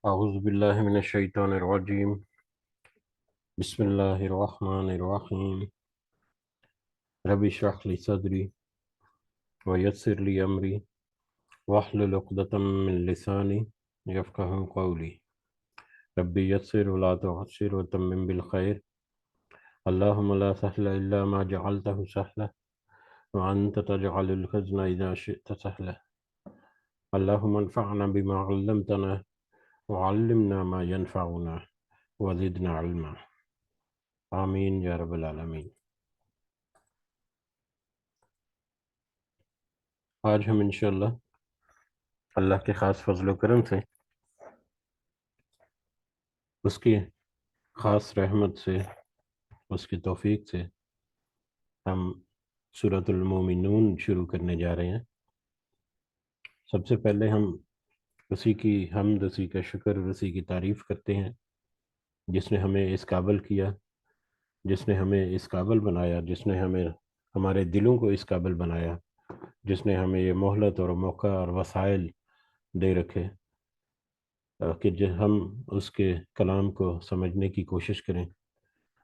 أعوذ بالله من الشيطان الرجيم. بسم الله الرحمن الرحيم. رب اشرح لي صدري ويسر لي أمري واحلل عقدة من لساني يفقهوا قولي. ربي يسر ولا تعسر وتمم بالخير. اللهم لا سهل إلا ما جعلته سهلا وأنت تجعل الحزن إذا شئت سهلا. اللهم انفعنا بما علمتنا وعلمنا ما ينفعنا وزدنا علما. آمین یا رب العالمین. آج ہم انشاءاللہ اللہ کے خاص فضل و کرم سے، اس کی خاص رحمت سے، اس کی توفیق سے ہم سورۃ المومنون شروع کرنے جا رہے ہیں۔ سب سے پہلے ہم اسی کی حمد، اسی کا شکر اور اسی کی تعریف کرتے ہیں جس نے ہمیں اس قابل کیا، جس نے ہمیں اس قابل بنایا، جس نے ہمیں ہمارے دلوں کو اس قابل بنایا، جس نے ہمیں یہ مہلت اور موقع اور وسائل دے رکھے کہ ہم اس کے کلام کو سمجھنے کی کوشش کریں۔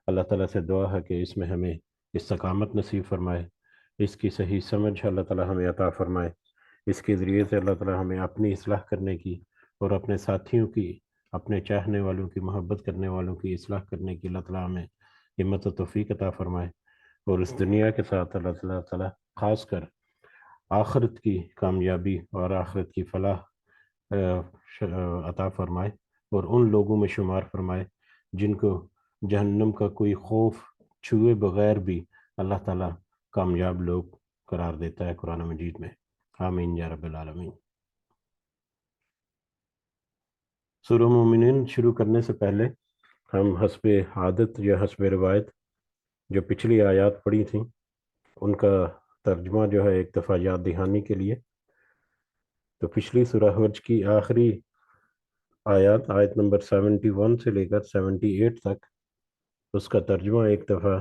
اللہ تعالیٰ سے دعا ہے کہ اس میں ہمیں استقامت نصیب فرمائے، اس کی صحیح سمجھ اللہ تعالیٰ ہمیں عطا فرمائے، اس کے ذریعے سے اللہ تعالیٰ ہمیں اپنی اصلاح کرنے کی اور اپنے ساتھیوں کی، اپنے چاہنے والوں کی، محبت کرنے والوں کی اصلاح کرنے کی اللہ تعالیٰ ہمیں ہمت و توفیق عطا فرمائے، اور اس دنیا کے ساتھ اللہ تعالیٰ خاص کر آخرت کی کامیابی اور آخرت کی فلاح عطا فرمائے، اور ان لوگوں میں شمار فرمائے جن کو جہنم کا کوئی خوف چھوئے بغیر بھی اللہ تعالیٰ کامیاب لوگ قرار دیتا ہے قرآن مجید میں۔ آمین یا رب العالمین۔ سورہ مومنین شروع کرنے سے پہلے ہم حسب عادت یا حسب روایت جو پچھلی آیات پڑھی تھیں ان کا ترجمہ جو ہے ایک دفعہ یاد دہانی کے لیے، تو پچھلی سورہ حج کی آخری آیت نمبر 71 سے لے کر 78 تک اس کا ترجمہ ایک دفعہ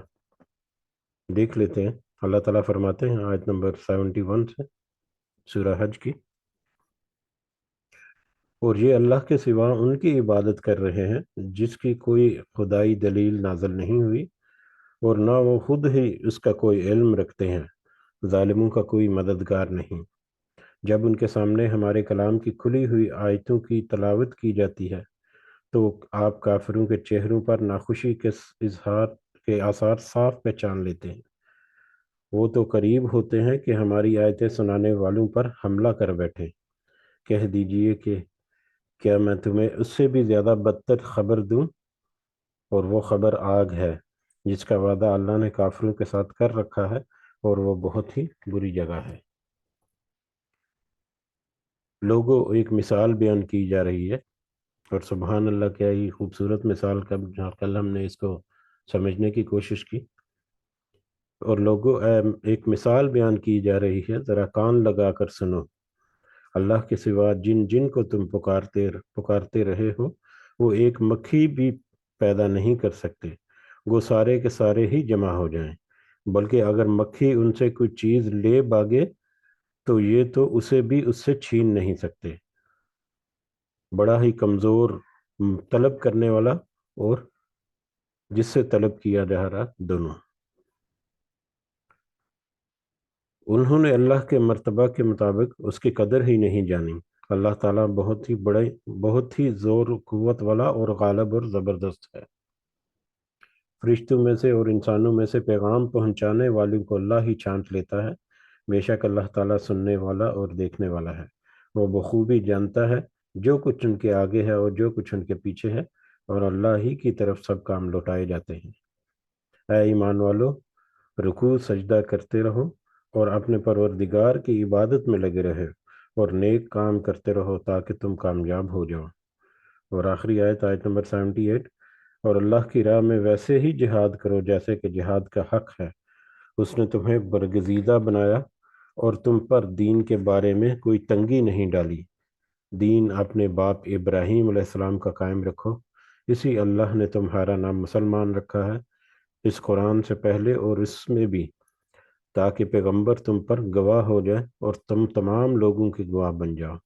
دیکھ لیتے ہیں۔ اللہ تعالیٰ فرماتے ہیں آیت نمبر 71 سے سورہ حج کی: اور یہ اللہ کے سوا ان کی عبادت کر رہے ہیں جس کی کوئی خدائی دلیل نازل نہیں ہوئی، اور نہ وہ خود ہی اس کا کوئی علم رکھتے ہیں، ظالموں کا کوئی مددگار نہیں۔ جب ان کے سامنے ہمارے کلام کی کھلی ہوئی آیتوں کی تلاوت کی جاتی ہے تو آپ کافروں کے چہروں پر ناخوشی کے اظہار کے آثار صاف پہچان لیتے ہیں۔ وہ تو قریب ہوتے ہیں کہ ہماری آیتیں سنانے والوں پر حملہ کر بیٹھیں۔ کہہ دیجئے کہ کیا میں تمہیں اس سے بھی زیادہ بدتر خبر دوں، اور وہ خبر آگ ہے جس کا وعدہ اللہ نے کافروں کے ساتھ کر رکھا ہے، اور وہ بہت ہی بری جگہ ہے۔ لوگوں، ایک مثال بیان کی جا رہی ہے، اور سبحان اللہ کیا ہی خوبصورت مثال کا کل ہم نے اس کو سمجھنے کی کوشش کی۔ اور لوگوں، ایک مثال بیان کی جا رہی ہے، ذرا کان لگا کر سنو۔ اللہ کے سوا جن جن کو تم پکارتے رہے ہو وہ ایک مکھی بھی پیدا نہیں کر سکتے، وہ سارے کے سارے ہی جمع ہو جائیں، بلکہ اگر مکھی ان سے کوئی چیز لے بھاگے تو یہ تو اسے بھی اس سے چھین نہیں سکتے۔ بڑا ہی کمزور طلب کرنے والا اور جس سے طلب کیا جا رہا، دونوں۔ انہوں نے اللہ کے مرتبہ کے مطابق اس کی قدر ہی نہیں جانی۔ اللہ تعالیٰ بہت ہی زور و قوت والا اور غالب اور زبردست ہے۔ فرشتوں میں سے اور انسانوں میں سے پیغام پہنچانے والوں کو اللہ ہی چھانٹ لیتا ہے۔ بے شک اللہ تعالیٰ سننے والا اور دیکھنے والا ہے، وہ بخوبی جانتا ہے جو کچھ ان کے آگے ہے اور جو کچھ ان کے پیچھے ہے، اور اللہ ہی کی طرف سب کام لوٹائے جاتے ہیں۔ اے ایمان والو، رکوع سجدہ کرتے رہو اور اپنے پروردگار کی عبادت میں لگے رہے، اور نیک کام کرتے رہو تاکہ تم کامیاب ہو جاؤ۔ اور آخری آیت نمبر 78: اور اللہ کی راہ میں ویسے ہی جہاد کرو جیسے کہ جہاد کا حق ہے۔ اس نے تمہیں برگزیدہ بنایا اور تم پر دین کے بارے میں کوئی تنگی نہیں ڈالی۔ دین اپنے باپ ابراہیم علیہ السلام کا قائم رکھو، اسی اللہ نے تمہارا نام مسلمان رکھا ہے اس قرآن سے پہلے اور اس میں بھی، تاکہ پیغمبر تم پر گواہ ہو جائے اور تم تمام لوگوں کے گواہ بن جاؤ۔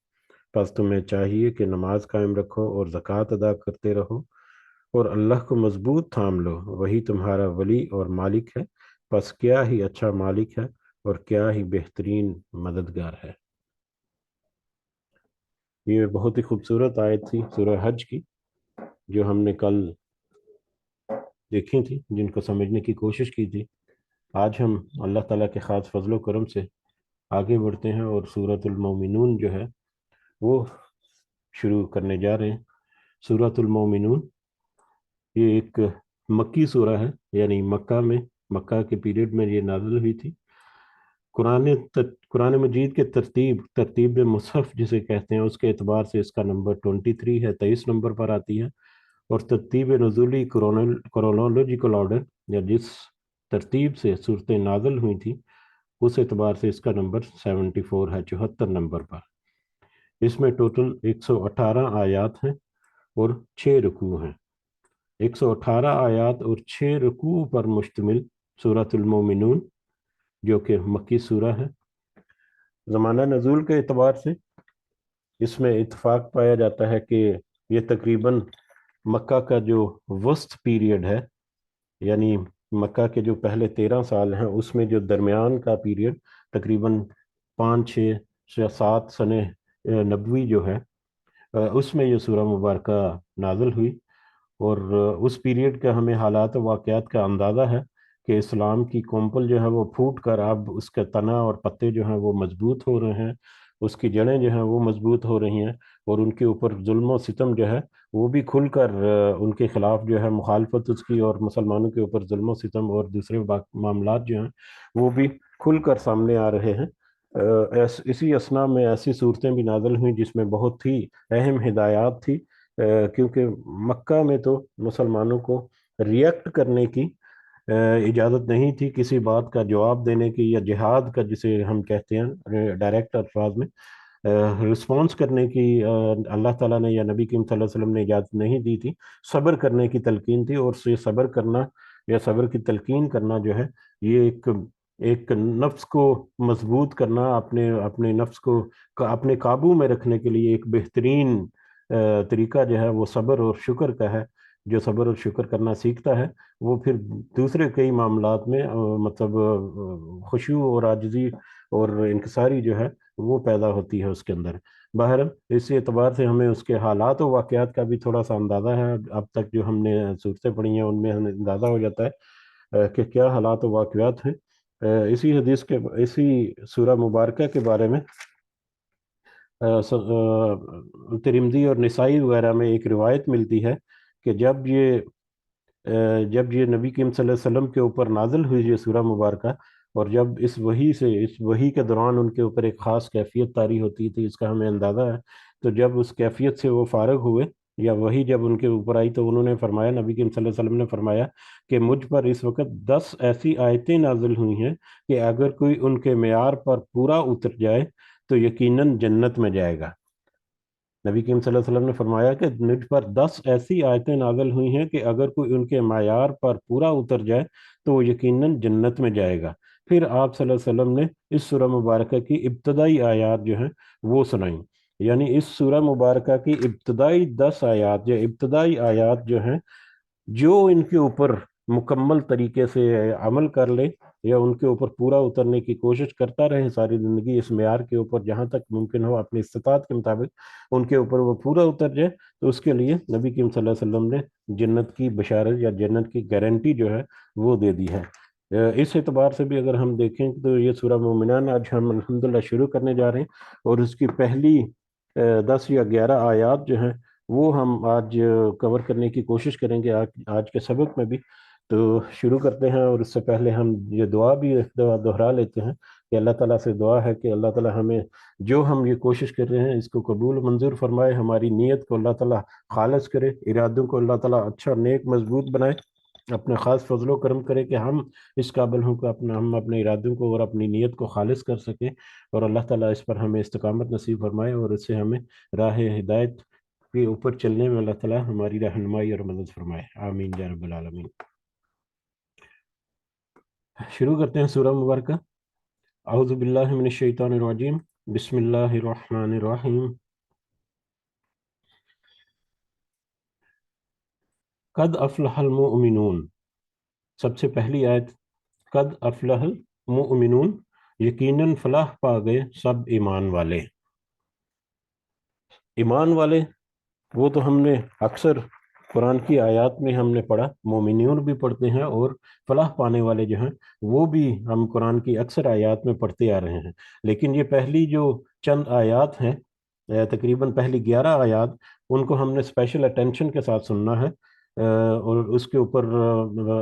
بس تمہیں چاہیے کہ نماز قائم رکھو اور زکوٰۃ ادا کرتے رہو اور اللہ کو مضبوط تھام لو، وہی تمہارا ولی اور مالک ہے، بس کیا ہی اچھا مالک ہے اور کیا ہی بہترین مددگار ہے۔ یہ بہت ہی خوبصورت آیت تھی سورہ حج کی، جو ہم نے کل دیکھی تھی، جن کو سمجھنے کی کوشش کی تھی۔ آج ہم اللہ تعالیٰ کے خاص فضل و کرم سے آگے بڑھتے ہیں اور سورۃ المومنون جو ہے وہ شروع کرنے جا رہے ہیں۔ سورۃ المومنون یہ ایک مکی سورہ ہے، یعنی مکہ کے پیریڈ میں یہ نازل ہوئی تھی۔ قرآن مجید کے ترتیب مصحف جسے کہتے ہیں، اس کے اعتبار سے اس کا نمبر 23 ہے، 23 نمبر پر آتی ہے، اور ترتیب نزولی کرونالوجیکل آرڈر، یا جس ترتیب سے صورتیں نازل ہوئی تھی، اس اعتبار سے اس کا نمبر 74 ہے، 74 نمبر پر۔ اس میں ٹوٹل 118 آیات ہیں اور 6 رکوع ہیں۔ 118 آیات اور 6 رکوع پر مشتمل سورۃ المومنون، جو کہ مکی سورہ ہے۔ زمانہ نزول کے اعتبار سے اس میں اتفاق پایا جاتا ہے کہ یہ تقریباً مکہ کا جو وسط پیریڈ ہے، یعنی مکہ کے جو پہلے 13 سال ہیں، اس میں جو درمیان کا پیریڈ تقریباً 5 6 یا 7 سنہ نبوی جو ہے، اس میں یہ سورہ مبارکہ نازل ہوئی۔ اور اس پیریڈ کا ہمیں حالات و واقعات کا اندازہ ہے کہ اسلام کی کومپل جو ہے وہ پھوٹ کر اب اس کا تنا اور پتے جو ہیں وہ مضبوط ہو رہے ہیں، اس کی جڑیں جو ہیں وہ مضبوط ہو رہی ہیں، اور ان کے اوپر ظلم و ستم جو ہے وہ بھی کھل کر ان کے خلاف جو ہے مخالفت اس کی، اور مسلمانوں کے اوپر ظلم و ستم اور دوسرے معاملات جو ہیں وہ بھی کھل کر سامنے آ رہے ہیں۔ اسی اسنا میں ایسی صورتیں بھی نازل ہوئیں جس میں بہت ہی اہم ہدایات تھی، کیونکہ مکہ میں تو مسلمانوں کو ریئیکٹ کرنے کی اجازت نہیں تھی، کسی بات کا جواب دینے کی، یا جہاد کا جسے ہم کہتے ہیں ڈائریکٹ الفاظ میں رسپانس کرنے کی اللہ تعالیٰ نے یا نبی کریم صلی اللہ علیہ وسلم نے اجازت نہیں دی تھی۔ صبر کرنے کی تلقین تھی، اور سے صبر کرنا یا صبر کی تلقین کرنا جو ہے، یہ ایک نفس کو مضبوط کرنا، اپنے نفس کو اپنے قابو میں رکھنے کے لیے ایک بہترین طریقہ جو ہے وہ صبر اور شکر کا ہے۔ جو صبر اور شکر کرنا سیکھتا ہے وہ پھر دوسرے کئی معاملات میں مطلب خشوع اور عاجزی اور انکساری جو ہے وہ پیدا ہوتی ہے اس کے اندر۔ بہرحال اسی اعتبار سے ہمیں اس کے حالات و واقعات کا بھی تھوڑا سا اندازہ ہے، اب تک جو ہم نے صورتیں پڑھی ہیں ان میں ہمیں اندازہ ہو جاتا ہے کہ کیا حالات و واقعات ہیں۔ اسی سورہ مبارکہ کے بارے میں ترمذی اور نسائی وغیرہ میں ایک روایت ملتی ہے کہ جب یہ نبی کریم صلی اللہ علیہ وسلم کے اوپر نازل ہوئی یہ سورہ مبارکہ، اور جب اس وحی کے دوران ان کے اوپر ایک خاص کیفیت طاری ہوتی تھی، اس کا ہمیں اندازہ ہے، تو جب اس کیفیت سے وہ فارغ ہوئے یا وہی جب ان کے اوپر آئی، تو انہوں نے فرمایا، نبی کریم صلی اللہ علیہ وسلم نے فرمایا کہ مجھ پر اس وقت 10 ایسی آیتیں نازل ہوئی ہیں کہ اگر کوئی ان کے معیار پر پورا اتر جائے تو یقیناً جنت میں جائے گا۔ نبی کریم صلی اللہ علیہ وسلم نے فرمایا کہ مجھ پر 10 ایسی آیتیں نازل ہوئی ہیں کہ اگر کوئی ان کے معیار پر پورا اتر جائے تو وہ یقیناً جنت میں جائے گا۔ پھر آپ صلی اللہ علیہ وسلم نے اس سورہ مبارکہ کی ابتدائی آیات جو ہیں وہ سنائیں، یعنی اس سورہ مبارکہ کی ابتدائی 10 آیات یا ابتدائی آیات جو ہیں، جو ان کے اوپر مکمل طریقے سے عمل کر لے یا ان کے اوپر پورا اترنے کی کوشش کرتا رہے ساری زندگی اس معیار کے اوپر، جہاں تک ممکن ہو اپنی استطاعت کے مطابق ان کے اوپر وہ پورا اتر جائے، تو اس کے لیے نبی کریم صلی اللہ علیہ وسلم نے جنت کی بشارت یا جنت کی گارنٹی جو ہے وہ دے دی ہے۔ اس اعتبار سے بھی اگر ہم دیکھیں تو یہ سورہ مومنان آج ہم الحمدللہ شروع کرنے جا رہے ہیں، اور اس کی پہلی 10 یا 11 آیات جو ہیں وہ ہم آج کور کرنے کی کوشش کریں گے آج کے سبق میں بھی۔ تو شروع کرتے ہیں، اور اس سے پہلے ہم یہ دعا بھی دہرا لیتے ہیں کہ اللہ تعالیٰ سے دعا ہے کہ اللہ تعالیٰ ہمیں جو ہم یہ کوشش کر رہے ہیں اس کو قبول و منظور فرمائے، ہماری نیت کو اللہ تعالیٰ خالص کرے، ارادوں کو اللہ تعالیٰ اچھا نیک مضبوط بنائے، اپنے خاص فضل و کرم کرے کہ ہم اس قابل ہوں کہ ہم اپنے ارادوں کو اور اپنی نیت کو خالص کر سکیں، اور اللہ تعالیٰ اس پر ہمیں استقامت نصیب فرمائے، اور اس سے ہمیں راہ ہدایت کے اوپر چلنے میں اللہ تعالیٰ ہماری رہنمائی اور مدد فرمائے، آمین یا رب العالمین۔ شروع کرتے ہیں سورہ مبارکہ۔ اعوذ باللہ من الشیطان الرجیم، بسم اللہ الرحمن الرحیم۔ قد افلح المؤمنون، سب سے پہلی آیت قد افلح المؤمنون، یقیناً فلاح پا گئے سب ایمان والے۔ ایمان والے وہ تو ہم نے اکثر قرآن کی آیات میں ہم نے پڑھا، مومنون بھی پڑھتے ہیں، اور فلاح پانے والے جو ہیں وہ بھی ہم قرآن کی اکثر آیات میں پڑھتے آ رہے ہیں۔ لیکن یہ پہلی جو چند آیات ہیں، تقریباً پہلی 11 آیات، ان کو ہم نے اسپیشل اٹینشن کے ساتھ سننا ہے، اور اس کے اوپر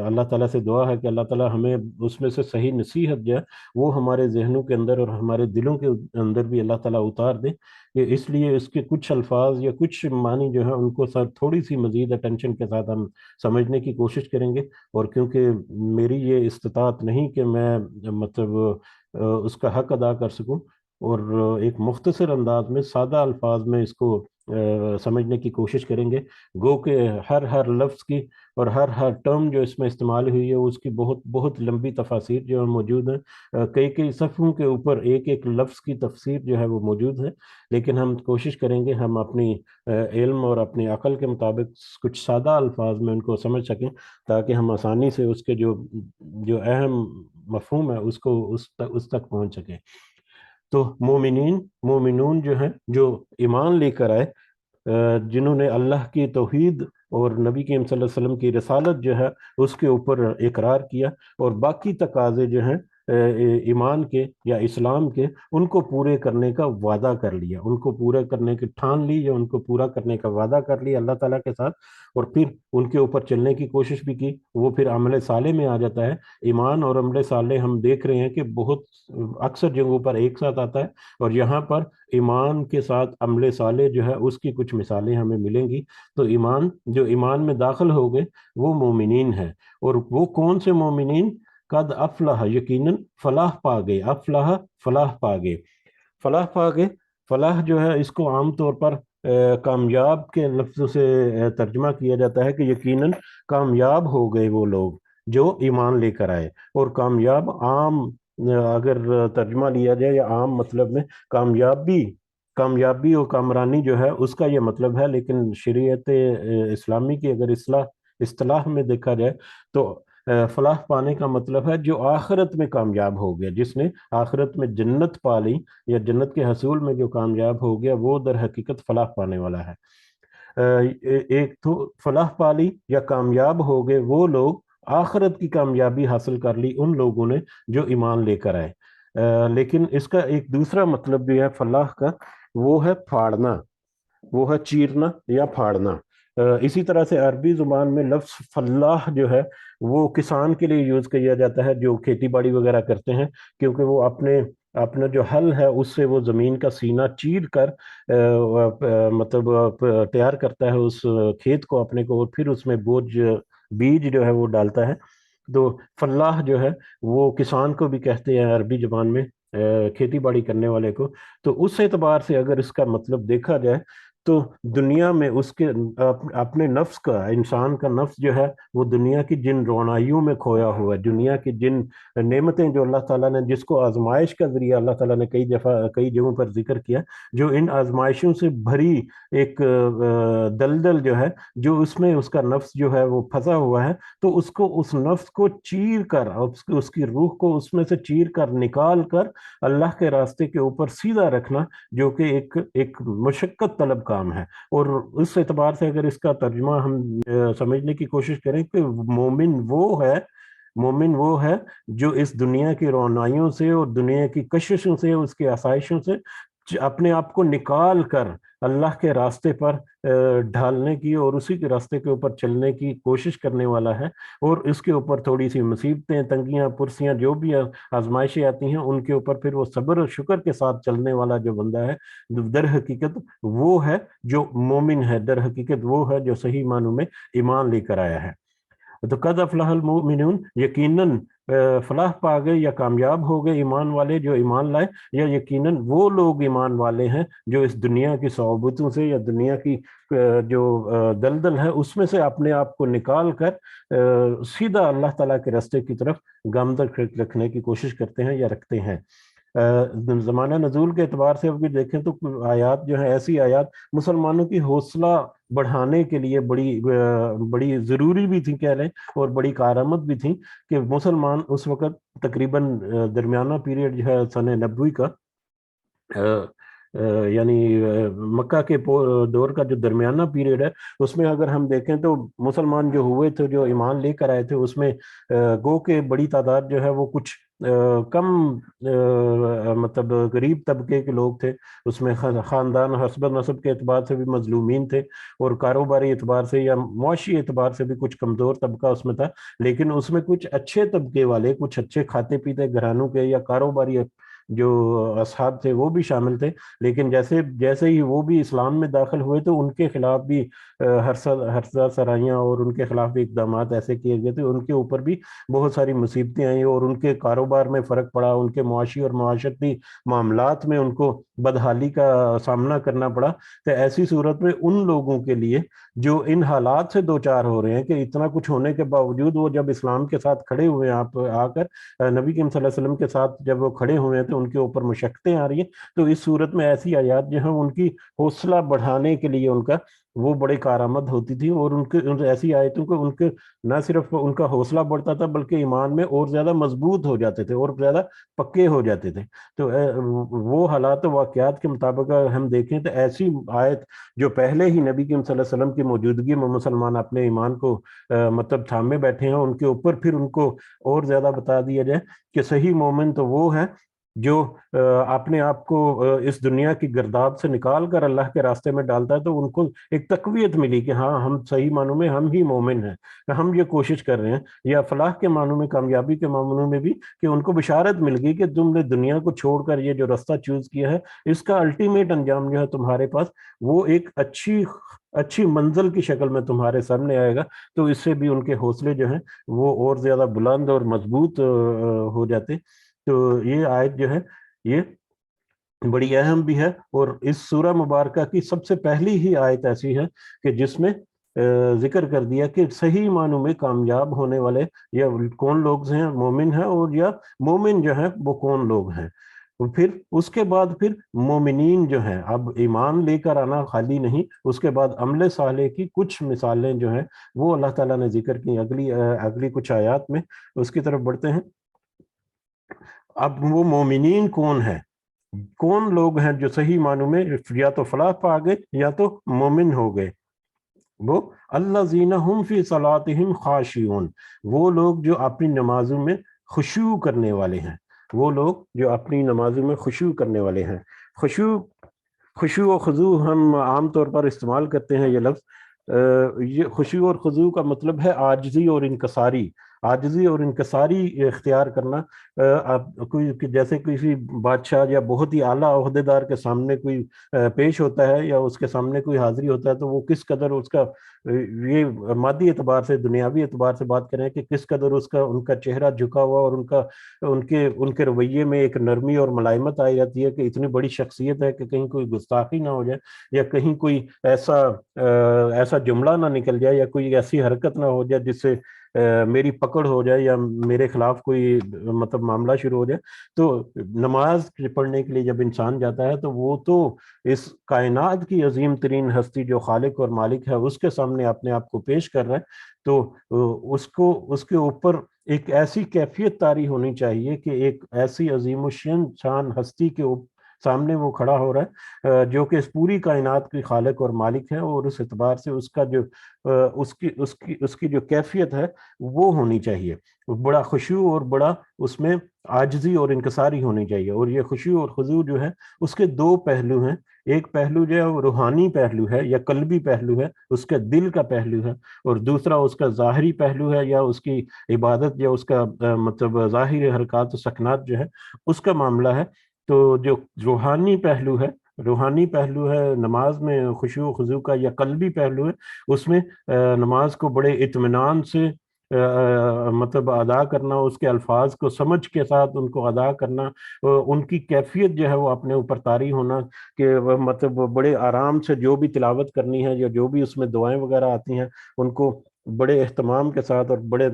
اللہ تعالیٰ سے دعا ہے کہ اللہ تعالیٰ ہمیں اس میں سے صحیح نصیحت جو ہے وہ ہمارے ذہنوں کے اندر اور ہمارے دلوں کے اندر بھی اللہ تعالیٰ اتار دے، کہ اس لیے اس کے کچھ الفاظ یا کچھ معنی جو ہے ان کو سر تھوڑی سی مزید اٹینشن کے ساتھ ہم سمجھنے کی کوشش کریں گے۔ اور کیونکہ میری یہ استطاعت نہیں کہ میں مطلب اس کا حق ادا کر سکوں، اور ایک مختصر انداز میں سادہ الفاظ میں اس کو سمجھنے کی کوشش کریں گے، گو کہ ہر لفظ کی اور ہر ٹرم جو اس میں استعمال ہوئی ہے اس کی بہت بہت لمبی تفاسیر جو ہے موجود ہیں، کئی صفحوں کے اوپر ایک ایک لفظ کی تفسیر جو ہے وہ موجود ہے، لیکن ہم کوشش کریں گے ہم اپنی علم اور اپنی عقل کے مطابق کچھ سادہ الفاظ میں ان کو سمجھ سکیں، تاکہ ہم آسانی سے اس کے جو اہم مفہوم ہے اس کو اس تک پہنچ سکیں۔ تو مومنون جو ہیں، جو ایمان لے کر آئے، جنہوں نے اللہ کی توحید اور نبی کریم صلی اللہ علیہ وسلم کی رسالت جو ہے اس کے اوپر اقرار کیا، اور باقی تقاضے جو ہیں ایمان کے یا اسلام کے، ان کو پورے کرنے کا وعدہ کر لیا، ان کو پورے کرنے کی ٹھان لی یا ان کو پورا کرنے کا وعدہ کر لیا اللہ تعالیٰ کے ساتھ، اور پھر ان کے اوپر چلنے کی کوشش بھی کی، وہ پھر عمل صالح میں آ جاتا ہے۔ ایمان اور عمل صالح ہم دیکھ رہے ہیں کہ بہت اکثر جگہوں پر ایک ساتھ آتا ہے، اور یہاں پر ایمان کے ساتھ عمل صالح جو ہے اس کی کچھ مثالیں ہمیں ملیں گی۔ تو جو ایمان میں داخل ہو گئے وہ مومنین ہے، اور وہ کون سے مومنین؟ قد افلح، یقیناً فلاح پا گئے، افلح فلاح پا گئے، فلاح پا گئے۔ فلاح جو ہے اس کو عام طور پر کامیاب کے لفظ سے ترجمہ کیا جاتا ہے، کہ یقیناً کامیاب ہو گئے وہ لوگ جو ایمان لے کر آئے۔ اور کامیاب عام اگر ترجمہ لیا جائے یا عام مطلب میں، کامیابی اور کامرانی جو ہے اس کا یہ مطلب ہے، لیکن شریعت اسلامی کی اگر اصطلاح میں دیکھا جائے تو فلاح پانے کا مطلب ہے جو آخرت میں کامیاب ہو گیا، جس نے آخرت میں جنت پا لی یا جنت کے حصول میں جو کامیاب ہو گیا، وہ در حقیقت فلاح پانے والا ہے۔ ایک تو فلاح پا لی یا کامیاب ہو گئے وہ لوگ، آخرت کی کامیابی حاصل کر لی ان لوگوں نے جو ایمان لے کر آئے۔ لیکن اس کا ایک دوسرا مطلب بھی ہے فلاح کا، وہ ہے پھاڑنا، وہ ہے چیرنا یا پھاڑنا۔ اسی طرح سے عربی زبان میں لفظ فلاح جو ہے وہ کسان کے لیے یوز کیا جاتا ہے، جو کھیتی باڑی وغیرہ کرتے ہیں، کیونکہ وہ اپنا جو حل ہے اس سے وہ زمین کا سینہ چیر کر مطلب تیار کرتا ہے اس کھیت کو اپنے کو، اور پھر اس میں بیج جو ہے وہ ڈالتا ہے۔ تو فلاح جو ہے وہ کسان کو بھی کہتے ہیں عربی زبان میں، کھیتی باڑی کرنے والے کو۔ تو اس اعتبار سے اگر اس کا مطلب دیکھا جائے تو دنیا میں اس کے اپنے نفس کا، انسان کا نفس جو ہے وہ دنیا کی جن روانائیوں میں کھویا ہوا ہے، دنیا کی جن نعمتیں جو اللہ تعالیٰ نے، جس کو آزمائش کا ذریعہ اللہ تعالیٰ نے کئی جگہوں پر ذکر کیا، جو ان آزمائشوں سے بھری ایک دلدل جو ہے، جو اس میں اس کا نفس جو ہے وہ پھنسا ہوا ہے، تو اس نفس کو چیر کر، اس کی روح کو اس میں سے چیر کر نکال کر اللہ کے راستے کے اوپر سیدھا رکھنا، جو کہ ایک مشقت طلب کام ہے۔ اور اس اعتبار سے اگر اس کا ترجمہ ہم سمجھنے کی کوشش کریں کہ مومن وہ ہے جو اس دنیا کی روانائیوں سے اور دنیا کی کششوں سے، اس کی آسائشوں سے اپنے آپ کو نکال کر اللہ کے راستے پر ڈھالنے کی اور اسی کے راستے کے اوپر چلنے کی کوشش کرنے والا ہے، اور اس کے اوپر تھوڑی سی مصیبتیں، تنگیاں، پرسیاں، جو بھی آزمائشیں آتی ہیں ان کے اوپر پھر وہ صبر اور شکر کے ساتھ چلنے والا جو بندہ ہے، در حقیقت وہ ہے جو مومن ہے، در حقیقت وہ ہے جو صحیح معنوں میں ایمان لے کر آیا ہے۔ تو قد افلح المؤمنون، یقیناً فلاح پا گئے یا کامیاب ہو گئے ایمان والے جو ایمان لائے، یا یقیناً وہ لوگ ایمان والے ہیں جو اس دنیا کی صعوبتوں سے یا دنیا کی جو دلدل ہے اس میں سے اپنے آپ کو نکال کر سیدھا اللہ تعالیٰ کے راستے کی طرف گامزن رکھنے کی کوشش کرتے ہیں یا رکھتے ہیں۔ زمانہ نزول کے اعتبار سے اب دیکھیں تو آیات جو ہیں، ایسی آیات مسلمانوں کی حوصلہ بڑھانے کے لیے بڑی ضروری بھی تھی کہہ لیں، اور بڑی کارآمد بھی تھی کہ مسلمان اس وقت تقریباً درمیانہ پیریڈ جو ہے سن نبوی کا، یعنی مکہ کے دور کا جو درمیانہ پیریڈ ہے، اس میں اگر ہم دیکھیں تو مسلمان جو ہوئے تھے، جو ایمان لے کر آئے تھے، اس میں گو کہ بڑی تعداد جو ہے وہ کچھ کم مطلب غریب طبقے کے لوگ تھے، اس میں خاندان حسب نسب کے اعتبار سے بھی مظلومین تھے، اور کاروباری اعتبار سے یا معاشی اعتبار سے بھی کچھ کمزور طبقہ اس میں تھا، لیکن اس میں کچھ اچھے طبقے والے، کچھ اچھے کھاتے پیتے گھرانوں کے یا کاروباری جو اصحاب تھے وہ بھی شامل تھے۔ لیکن جیسے ہی وہ بھی اسلام میں داخل ہوئے تو ان کے خلاف بھی ہرزہ سرائیاں اور ان کے خلاف بھی اقدامات ایسے کیے گئے تھے، ان کے اوپر بھی بہت ساری مصیبتیں آئیں اور ان کے کاروبار میں فرق پڑا، ان کے معاشی اور معاشرتی معاملات میں ان کو بدحالی کا سامنا کرنا پڑا۔ تو ایسی صورت میں ان لوگوں کے لیے جو ان حالات سے دوچار ہو رہے ہیں کہ اتنا کچھ ہونے کے باوجود وہ جب اسلام کے ساتھ کھڑے ہوئے ہیں، آپ آ کر نبی کریم صلی اللہ علیہ وسلم کے ساتھ جب وہ کھڑے ہوئے ہیں تو ان کے اوپر مشقتیں آ رہی ہیں، تو اس صورت میں ایسی آیات جو ہیں ان کی حوصلہ بڑھانے کے لیے ان کا وہ بڑے کارآمد ہوتی تھی، اور ان ایسی آیتوں کو ان کے نہ صرف ان کا حوصلہ بڑھتا تھا بلکہ ایمان میں اور زیادہ مضبوط ہو جاتے تھے اور زیادہ پکے ہو جاتے تھے۔ تو وہ حالات و واقعات کے مطابق ہم دیکھیں تو ایسی آیت جو پہلے ہی نبی کریم صلی اللہ علیہ وسلم کی موجودگی میں مسلمان اپنے ایمان کو مطلب تھامے بیٹھے ہیں، ان کے اوپر پھر ان کو اور زیادہ بتا دیا جائے کہ صحیح مومن تو وہ ہے جو اپنے آپ کو اس دنیا کی گرداب سے نکال کر اللہ کے راستے میں ڈالتا ہے، تو ان کو ایک تقویت ملی کہ ہاں ہم صحیح معنوں میں ہم ہی مومن ہیں، ہم یہ کوشش کر رہے ہیں، یا فلاح کے معنوں میں، کامیابی کے معنوں میں بھی کہ ان کو بشارت مل گئی کہ تم نے دنیا کو چھوڑ کر یہ جو رستہ چوز کیا ہے، اس کا الٹیمیٹ انجام جو ہے تمہارے پاس وہ ایک اچھی منزل کی شکل میں تمہارے سامنے آئے گا۔ تو اس سے بھی ان کے حوصلے جو ہیں وہ اور زیادہ بلند اور مضبوط ہو جاتے۔ تو یہ آیت جو ہے یہ بڑی اہم بھی ہے، اور اس سورہ مبارکہ کی سب سے پہلی ہی آیت ایسی ہے کہ جس میں ذکر کر دیا کہ صحیح معنوں میں کامیاب ہونے والے یا کون لوگ ہیں، مومن ہیں، اور یا مومن جو ہیں وہ کون لوگ ہیں۔ پھر اس کے بعد پھر مومنین جو ہیں، اب ایمان لے کر آنا خالی نہیں، اس کے بعد عمل صالح کی کچھ مثالیں جو ہیں وہ اللہ تعالیٰ نے ذکر کی اگلی کچھ آیات میں۔ اس کی طرف بڑھتے ہیں۔ اب وہ مومنین کون ہیں، کون لوگ ہیں جو صحیح معنوں میں یا تو فلاح پا گئے یا تو مومن ہو گئے؟ وہ الذین هم فی صلاتہم خاشعون، وہ لوگ جو اپنی نمازوں میں خشوع کرنے والے ہیں، وہ لوگ جو اپنی نمازوں میں خشوع کرنے والے ہیں۔ خشوع و خضوع ہم عام طور پر استعمال کرتے ہیں یہ لفظ، یہ خشوع اور خضوع کا مطلب ہے عاجزی اور انکساری، عاجزی اور انکساری اختیار کرنا۔ جیسے کسی بادشاہ یا بہت ہی اعلیٰ عہدیدار کے سامنے کوئی پیش ہوتا ہے یا اس کے سامنے کوئی حاضری ہوتا ہے تو وہ کس قدر اس کا، یہ مادی اعتبار سے، دنیاوی اعتبار سے بات کریں کہ کس قدر ان کا چہرہ جھکا ہوا اور ان کے رویے میں ایک نرمی اور ملائمت آئی جاتی ہے کہ اتنی بڑی شخصیت ہے کہ کہیں کوئی گستاخی نہ ہو جائے، یا کہیں کوئی ایسا جملہ نہ نکل جائے، یا کوئی ایسی حرکت نہ ہو جائے جس سے میری پکڑ ہو جائے یا میرے خلاف کوئی مطلب معاملہ شروع ہو جائے۔ تو نماز پڑھنے کے لیے جب انسان جاتا ہے تو وہ تو اس کائنات کی عظیم ترین ہستی جو خالق اور مالک ہے اس کے سامنے اپنے آپ کو پیش کر رہا ہے، تو اس کے اوپر ایک ایسی کیفیت طاری ہونی چاہیے کہ ایک ایسی عظیم الشان ہستی کے سامنے وہ کھڑا ہو رہا ہے جو کہ اس پوری کائنات کی خالق اور مالک ہے، اور اس اعتبار سے اس کا جو اس کی جو کیفیت ہے وہ ہونی چاہیے، بڑا خشوع اور بڑا اس میں عاجزی اور انکساری ہونی چاہیے۔ اور یہ خشوع اور خضوع جو ہے اس کے دو پہلو ہیں، ایک پہلو جو ہے وہ روحانی پہلو ہے یا قلبی پہلو ہے، اس کے دل کا پہلو ہے، اور دوسرا اس کا ظاہری پہلو ہے یا اس کی عبادت یا اس کا مطلب ظاہری حرکات و سکنات جو ہے اس کا معاملہ ہے۔ تو جو روحانی پہلو ہے نماز میں خشوع و خضوع کا، یا قلبی پہلو ہے اس میں نماز کو بڑے اطمینان سے مطلب ادا کرنا، اس کے الفاظ کو سمجھ کے ساتھ ان کو ادا کرنا، ان کی کیفیت جو ہے وہ اپنے اوپر طاری ہونا کہ مطلب بڑے آرام سے جو بھی تلاوت کرنی ہے یا جو بھی اس میں دعائیں وغیرہ آتی ہیں ان کو بڑے اہتمام کے ساتھ اور بڑے